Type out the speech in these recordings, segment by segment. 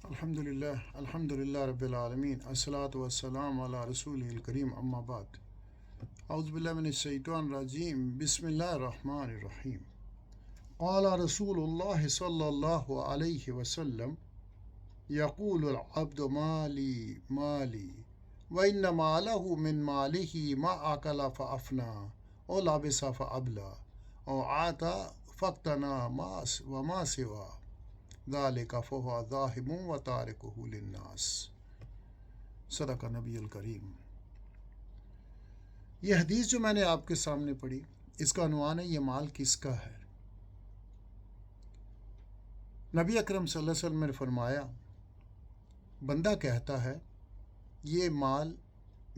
الحمد للہ رب العالمین الصلاۃ والسلام علی رسول الکریم اما بعد اعوذ باللہ من الشیطان الرجیم بسم اللہ الرحمن الرحیم قال رسول اللہ صلی اللہ علیہ وسلم یقول العبد مالی مالی وإن مالہ من مالہ ما أكل فأفنى أو لبس فأبلى أو عاط فاقتنى وما سوى ذالک فہو ذاہب و تارکہ للناس۔ صدق نبی الکریم۔ یہ حدیث جو میں نے آپ کے سامنے پڑھی، اس کا عنوان ہے یہ مال کس کا ہے۔ نبی اکرم صلی اللہ علیہ وسلم نے فرمایا، بندہ کہتا ہے یہ مال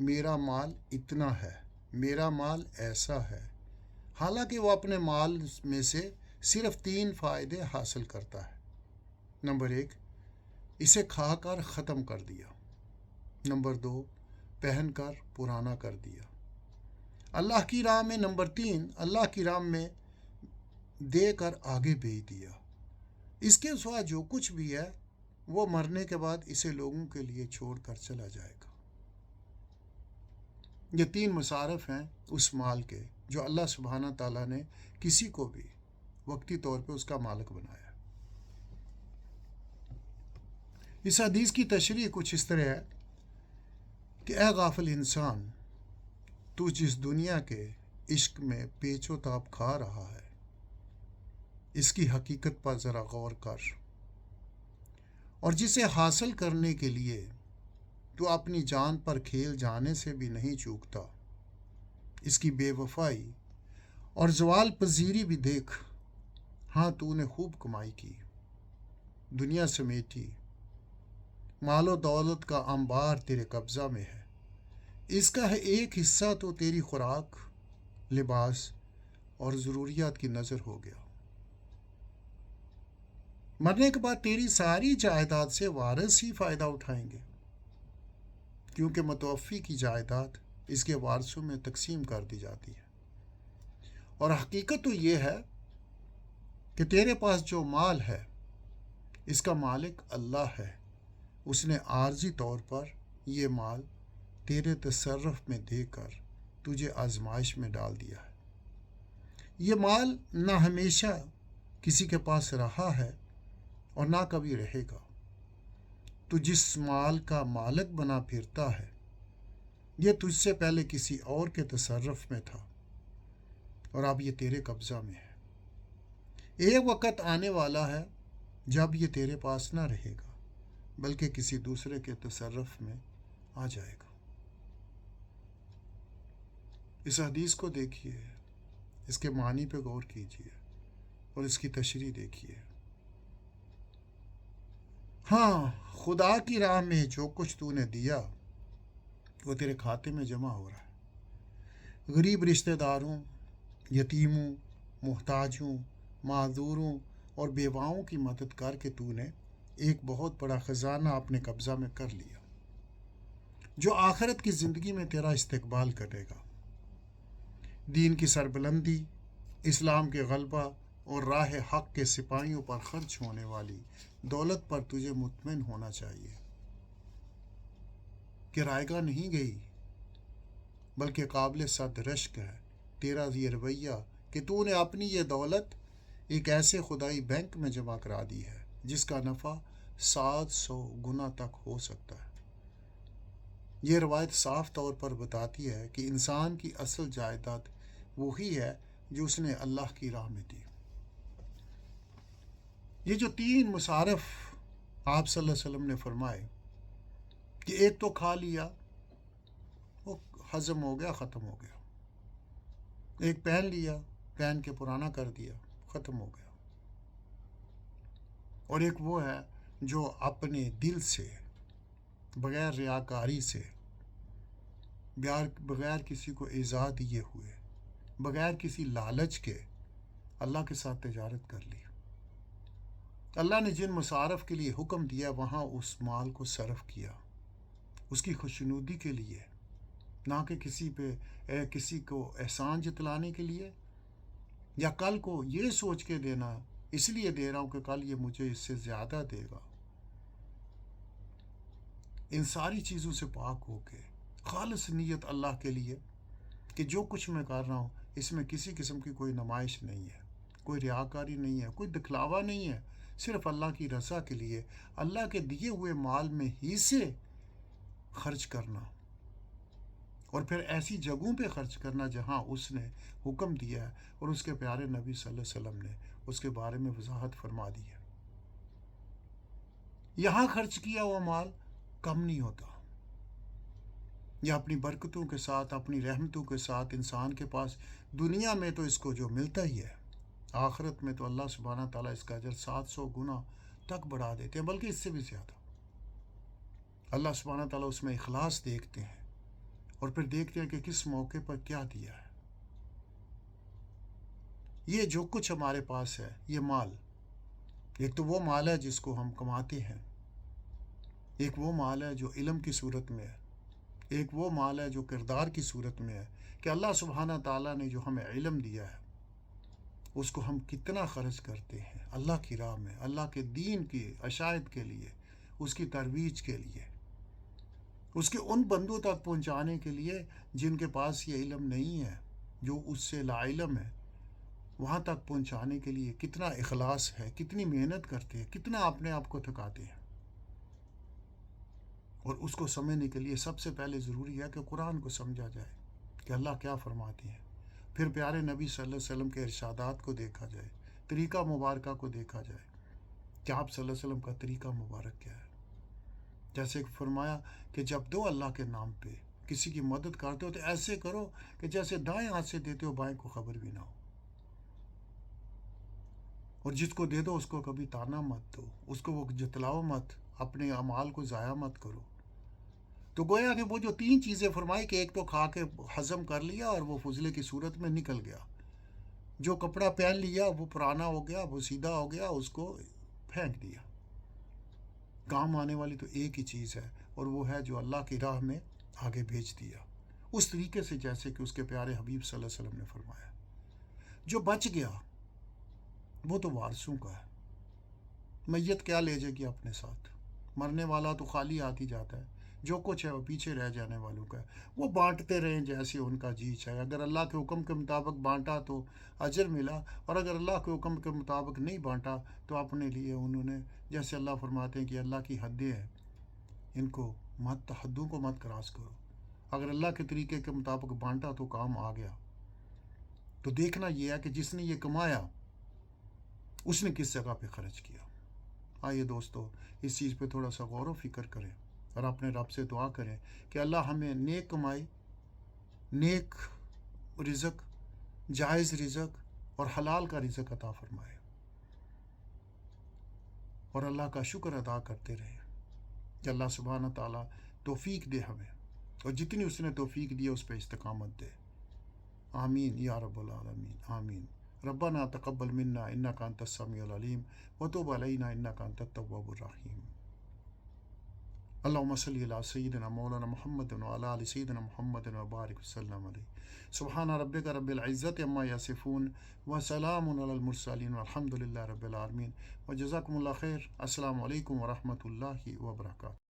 میرا مال اتنا ہے، میرا مال ایسا ہے، حالانکہ وہ اپنے مال میں سے صرف 3 فائدے حاصل کرتا ہے۔ نمبر 1، اسے کھا کر ختم کر دیا۔ نمبر 2، پہن کر پرانا کر دیا۔ اللہ کی راہ میں نمبر 3، اللہ کی راہ میں دے کر آگے بھیج دیا۔ اس کے سوا جو کچھ بھی ہے وہ مرنے کے بعد اسے لوگوں کے لیے چھوڑ کر چلا جائے گا۔ یہ 3 مصارف ہیں اس مال کے جو اللہ سبحانہ تعالیٰ نے کسی کو بھی وقتی طور پہ اس کا مالک بنایا۔ اس حدیث کی تشریح کچھ اس طرح ہے کہ اے غافل انسان، تو جس دنیا کے عشق میں پیچ و تاب کھا رہا ہے، اس کی حقیقت پر ذرا غور کر، اور جسے حاصل کرنے کے لیے تو اپنی جان پر کھیل جانے سے بھی نہیں چوکتا، اس کی بے وفائی اور زوال پذیری بھی دیکھ۔ ہاں، تو نے خوب کمائی کی، دنیا سمیٹی، مال و دولت کا انبار تیرے قبضہ میں ہے، اس کا ہے ایک حصہ تو تیری خوراک، لباس اور ضروریات کی نظر ہو گیا۔ مرنے کے بعد تیری ساری جائیداد سے وارث ہی فائدہ اٹھائیں گے، کیونکہ متوفی کی جائیداد اس کے وارثوں میں تقسیم کر دی جاتی ہے۔ اور حقیقت تو یہ ہے کہ تیرے پاس جو مال ہے اس کا مالک اللہ ہے، اس نے عارضی طور پر یہ مال تیرے تصرف میں دے کر تجھے آزمائش میں ڈال دیا ہے۔ یہ مال نہ ہمیشہ کسی کے پاس رہا ہے اور نہ کبھی رہے گا۔ تو جس مال کا مالک بنا پھرتا ہے، یہ تجھ سے پہلے کسی اور کے تصرف میں تھا اور اب یہ تیرے قبضہ میں ہے۔ ایک وقت آنے والا ہے جب یہ تیرے پاس نہ رہے گا بلکہ کسی دوسرے کے تصرف میں آ جائے گا۔ اس حدیث کو دیکھیے، اس کے معنی پہ غور کیجیے اور اس کی تشریح دیکھیے۔ ہاں، خدا کی راہ میں جو کچھ تو نے دیا وہ تیرے کھاتے میں جمع ہو رہا ہے۔ غریب رشتہ داروں، یتیموں، محتاجوں، معذوروں اور بیواؤں کی مدد کر کے تو نے ایک بہت بڑا خزانہ اپنے قبضہ میں کر لیا، جو آخرت کی زندگی میں تیرا استقبال کرے گا۔ دین کی سربلندی، اسلام کے غلبہ اور راہ حق کے سپاہیوں پر خرچ ہونے والی دولت پر تجھے مطمئن ہونا چاہیے کہ رائے گاہ نہیں گئی بلکہ قابل صد رشک ہے تیرا یہ رویہ کہ تو نے اپنی یہ دولت ایک ایسے خدائی بینک میں جمع کرا دی ہے جس کا نفع 700 گنا تک ہو سکتا ہے۔ یہ روایت صاف طور پر بتاتی ہے کہ انسان کی اصل جائیداد وہی ہے جو اس نے اللہ کی راہ میں دی۔ یہ جو 3 مصارف آپ صلی اللہ علیہ وسلم نے فرمائے کہ ایک تو کھا لیا، وہ ہضم ہو گیا، ختم ہو گیا۔ ایک پہن لیا، پہن کے پرانا کر دیا، ختم ہو گیا۔ اور ایک وہ ہے جو اپنے دل سے، بغیر ریاکاری سے، بغیر کسی کو ایذا دیے ہوئے، بغیر کسی لالچ کے اللہ کے ساتھ تجارت کر لی۔ اللہ نے جن مصارف کے لیے حکم دیا وہاں اس مال کو صرف کیا، اس کی خوشنودی کے لیے، نہ کہ کسی کو احسان جتلانے کے لیے یا کل کو یہ سوچ کے دینا اس لیے دے رہا ہوں کہ کل یہ مجھے اس سے زیادہ دے گا۔ ان ساری چیزوں سے پاک ہو کے خالص نیت اللہ کے لیے کہ جو کچھ میں کر رہا ہوں اس میں کسی قسم کی کوئی نمائش نہیں ہے، کوئی ریاکاری نہیں ہے، کوئی دکھلاوا نہیں ہے، صرف اللہ کی رضا کے لیے اللہ کے دیے ہوئے مال میں ہی سے خرچ کرنا، اور پھر ایسی جگہوں پہ خرچ کرنا جہاں اس نے حکم دیا ہے اور اس کے پیارے نبی صلی اللہ علیہ وسلم نے اس کے بارے میں وضاحت فرما دی ہے۔ یہاں خرچ کیا ہوا مال کم نہیں ہوتا، یا اپنی برکتوں کے ساتھ، اپنی رحمتوں کے ساتھ انسان کے پاس دنیا میں تو اس کو جو ملتا ہی ہے، آخرت میں تو اللہ سبحانہ تعالیٰ اس کا اجر 700 گنا تک بڑھا دیتے ہیں، بلکہ اس سے بھی زیادہ۔ اللہ سبحانہ تعالیٰ اس میں اخلاص دیکھتے ہیں، اور پھر دیکھتے ہیں کہ کس موقع پر کیا دیا ہے۔ یہ جو کچھ ہمارے پاس ہے، یہ مال، ایک تو وہ مال ہے جس کو ہم کماتے ہیں، ایک وہ مال ہے جو علم کی صورت میں ہے، ایک وہ مال ہے جو کردار کی صورت میں ہے کہ اللہ سبحانہ تعالیٰ نے جو ہمیں علم دیا ہے اس کو ہم کتنا خرچ کرتے ہیں اللہ کی راہ میں، اللہ کے دین کی اشاعت کے لیے، اس کی ترویج کے لیے، اس کے ان بندوں تک پہنچانے کے لیے جن کے پاس یہ علم نہیں ہے، جو اس سے لا علم ہے، وہاں تک پہنچانے کے لیے کتنا اخلاص ہے، کتنی محنت کرتے ہیں، کتنا اپنے آپ کو تھکاتے ہیں۔ اور اس کو سمجھنے کے لیے سب سے پہلے ضروری ہے کہ قرآن کو سمجھا جائے کہ اللہ کیا فرماتے ہیں، پھر پیارے نبی صلی اللہ علیہ وسلم کے ارشادات کو دیکھا جائے، طریقہ مبارکہ کو دیکھا جائے کہ آپ صلی اللہ علیہ وسلم کا طریقہ مبارک کیا ہے۔ جیسے کہ فرمایا کہ جب دو اللہ کے نام پہ کسی کی مدد کرتے ہو تو ایسے کرو کہ جیسے دائیں ہاتھ سے دیتے ہو بائیں کو خبر بھی نہ ہو، اور جس کو دے دو اس کو کبھی تانا مت دو، اس کو وہ جتلاؤ مت، اپنے اعمال کو ضائع مت کرو۔ تو گویا کہ وہ جو 3 چیزیں فرمائی کہ ایک تو کھا کے ہضم کر لیا اور وہ فضلے کی صورت میں نکل گیا، جو کپڑا پہن لیا وہ پرانا ہو گیا، وہ سیدھا ہو گیا، اس کو پھینک دیا۔ کام آنے والی تو ایک ہی چیز ہے، اور وہ ہے جو اللہ کی راہ میں آگے بھیج دیا، اس طریقے سے جیسے کہ اس کے پیارے حبیب صلی اللہ علیہ وسلم نے فرمایا۔ جو بچ گیا وہ تو وارثوں کا ہے، میت کیا لے جائے گی اپنے ساتھ، مرنے والا تو خالی ہاتھ ہی جاتا ہے، جو کچھ ہے وہ پیچھے رہ جانے والوں کا ہے، وہ بانٹتے رہیں جیسے ان کا جی چاہے۔ اگر اللہ کے حکم کے مطابق بانٹا تو اجر ملا، اور اگر اللہ کے حکم کے مطابق نہیں بانٹا تو اپنے لیے انہوں نے، جیسے اللہ فرماتے ہیں کہ اللہ کی حدیں ہیں، ان کو مت، حدوں کو مت کراس کرو۔ اگر اللہ کے طریقے کے مطابق بانٹا تو کام آ گیا۔ تو دیکھنا یہ ہے کہ جس نے یہ کمایا اس نے کس جگہ پہ خرچ کیا۔ آئیے دوستو اس چیز پہ تھوڑا سا غور و فکر کریں، اور اپنے رب سے دعا کریں کہ اللہ ہمیں نیک کمائی، نیک رزق، جائز رزق اور حلال کا رزق عطا فرمائے، اور اللہ کا شکر ادا کرتے رہیں کہ اللہ سبحانہ تعالیٰ توفیق دے ہمیں، اور جتنی اس نے توفیق دی اس پہ استقامت دے۔ آمین یا رب العالمین، آمین۔ ربنا تقبل منا انک انت السمیع العلیم وتب علینا انک انت التواب الرحیم۔ اللہم صلی علی سیدنا مولانا محمد وعلی آل سیدنا محمد وبارک وسلم علیہ۔ سبحان ربک رب العزت عما یصفون وسلام علی المرسلین والحمد للہ رب العالمین، وجزاکم اللہ خیر۔ السلام علیکم ورحمۃ اللہ وبرکاتہ۔